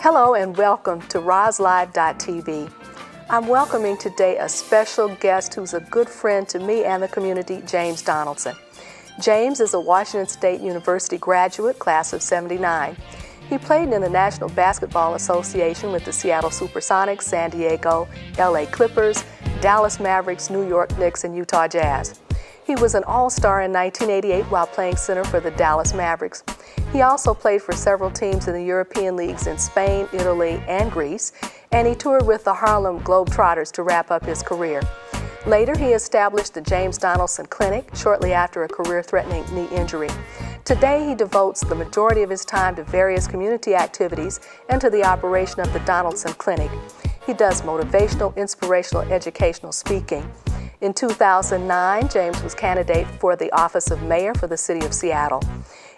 Hello and welcome to RozLive.tv. I'm welcoming today a special guest who's a good friend to me and the community, James Donaldson. James is a Washington State University graduate, class of '79. He played in the National Basketball Association with the Seattle Supersonics, San Diego, LA Clippers, Dallas Mavericks, New York Knicks, and Utah Jazz. He was an All-Star in 1988 while playing center for the Dallas Mavericks. He also played for several teams in the European leagues in Spain, Italy, and Greece, and he toured with the Harlem Globetrotters to wrap up his career. Later, he established the James Donaldson Clinic shortly after a career-threatening knee injury. Today, he devotes the majority of his time to various community activities and to the operation of the Donaldson Clinic. He does motivational, inspirational, educational speaking. In 2009, James was candidate for the office of mayor for the city of Seattle.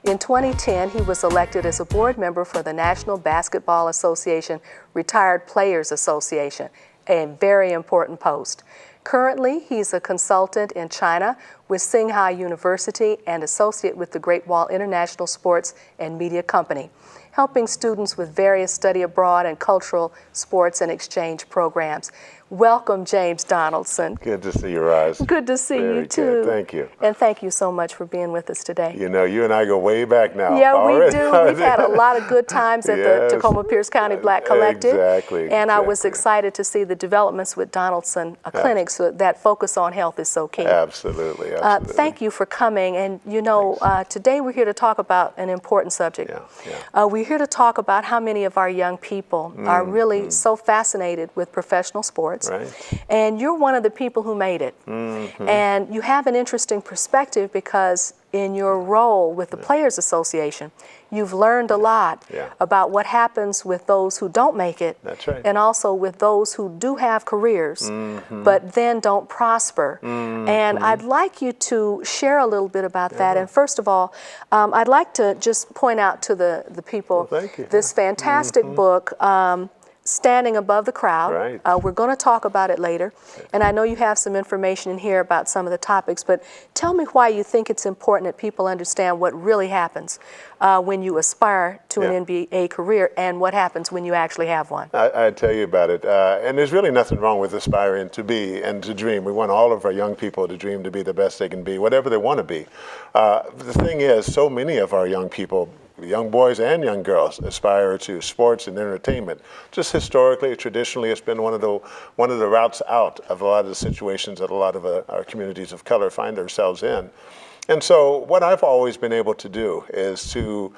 In 2010, he was elected as a board member for the National Basketball Association Retired Players Association, a very important post. Currently, he's a consultant in China with Tsinghai University and associate with the Great Wall International Sports and Media Company, helping students with various study abroad and cultural, sports, and exchange programs. Welcome, James Donaldson. Good to see you, Roz. Good to see you, too. Good. Thank you. And thank you so much for being with us today. You know, you and I go way back now. Yeah, we do. We've had a lot of good times at the Tacoma Pierce County Black Collective. Exactly. And I was excited to see the developments with Donaldson clinics that focus on health is so key. Absolutely. Thank you for coming. And you know, today we're here to talk about an important subject. We're here to talk about how many of our young people are really so fascinated with professional sports. Right. And you're one of the people who made it. And you have an interesting perspective because in your role with the Players Association, you've learned a lot about what happens with those who don't make it. That's right. And also with those who do have careers, but then don't prosper. And I'd like you to share a little bit about that. And first of all, I'd like to just point out to the people this fantastic book, Standing Above the Crowd. Right. We're going to talk about it later, and I know you have some information in here about some of the topics, but tell me why you think it's important that people understand what really happens when you aspire to an NBA career and what happens when you actually have one. I tell you about it, and there's really nothing wrong with aspiring to be and to dream. We want all of our young people to dream to be the best they can be, whatever they want to be. The thing is, so many of our young people, young boys and young girls, aspire to sports and entertainment. Just historically, traditionally, it's been one of the routes out of a lot of the situations that a lot of our communities of color find themselves in. And so what I've always been able to do is to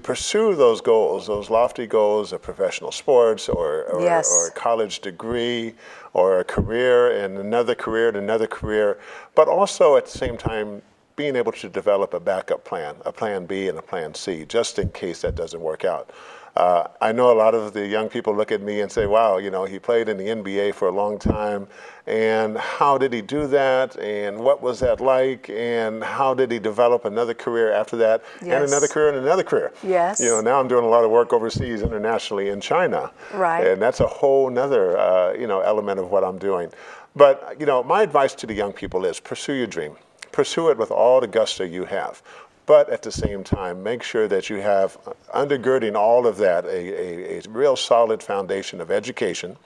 pursue those goals, those lofty goals of professional sports or a college degree or a career and another career, but also at the same time being able to develop a backup plan, a plan B and a plan C, just in case that doesn't work out. I know a lot of the young people look at me and say, wow, you know, he played in the NBA for a long time, and how did he do that, and what was that like, and how did he develop another career after that, and another career and another career? Yes. You know, now I'm doing a lot of work overseas, internationally, in China. Right. And that's a whole nother, element of what I'm doing. But, you know, my advice to the young people is pursue your dream. Pursue it with all the gusto you have. But at the same time, make sure that you have, undergirding all of that, a real solid foundation of education.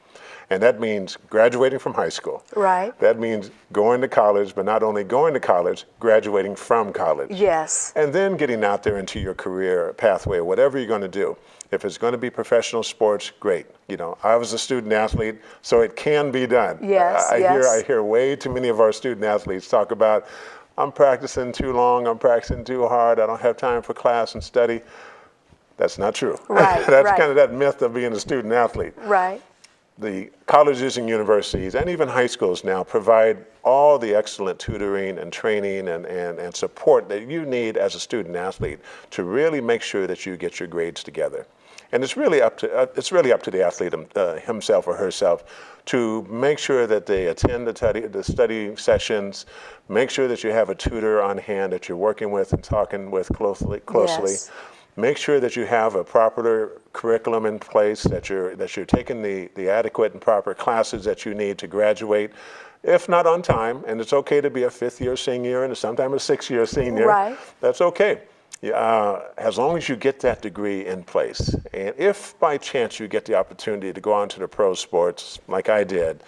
And that means graduating from high school. Right. That means going to college, but not only going to college, graduating from college. Yes. And then getting out there into your career pathway, whatever you're going to do. If it's going to be professional sports, great. You know, I was a student athlete, so it can be done. Yes, I hear way too many of our student athletes talk about, I'm practicing too long, I'm practicing too hard, I don't have time for class and study. That's not true. Right. That's kind of that myth of being a student athlete. Right. The colleges and universities and even high schools now provide all the excellent tutoring and training and support that you need as a student athlete to really make sure that you get your grades together. And it's really up to the athlete himself or herself to make sure that they attend the study sessions, make sure that you have a tutor on hand that you're working with and talking with closely. Yes. Make sure that you have a proper curriculum in place, that you're taking the adequate and proper classes that you need to graduate, if not on time. And it's okay to be a fifth-year senior and sometimes a sixth-year senior. Right. That's okay. As long as you get that degree in place, and if by chance you get the opportunity to go on to the pro sports, like I did,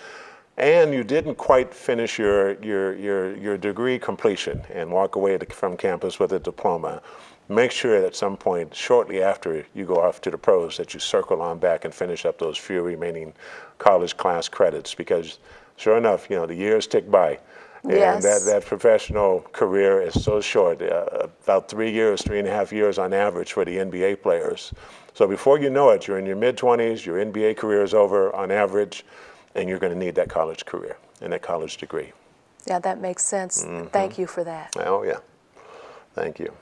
and you didn't quite finish your degree completion and walk away from campus with a diploma, make sure that at some point shortly after you go off to the pros that you circle on back and finish up those few remaining college class credits, because sure enough, the years tick by. And Yes. that professional career is so short, about 3 years, 3.5 years on average for the NBA players. So before you know it, you're in your mid-20s, your NBA career is over on average, and you're going to need that college career and that college degree. Yeah, that makes sense. Thank you for that. Oh, yeah. Thank you.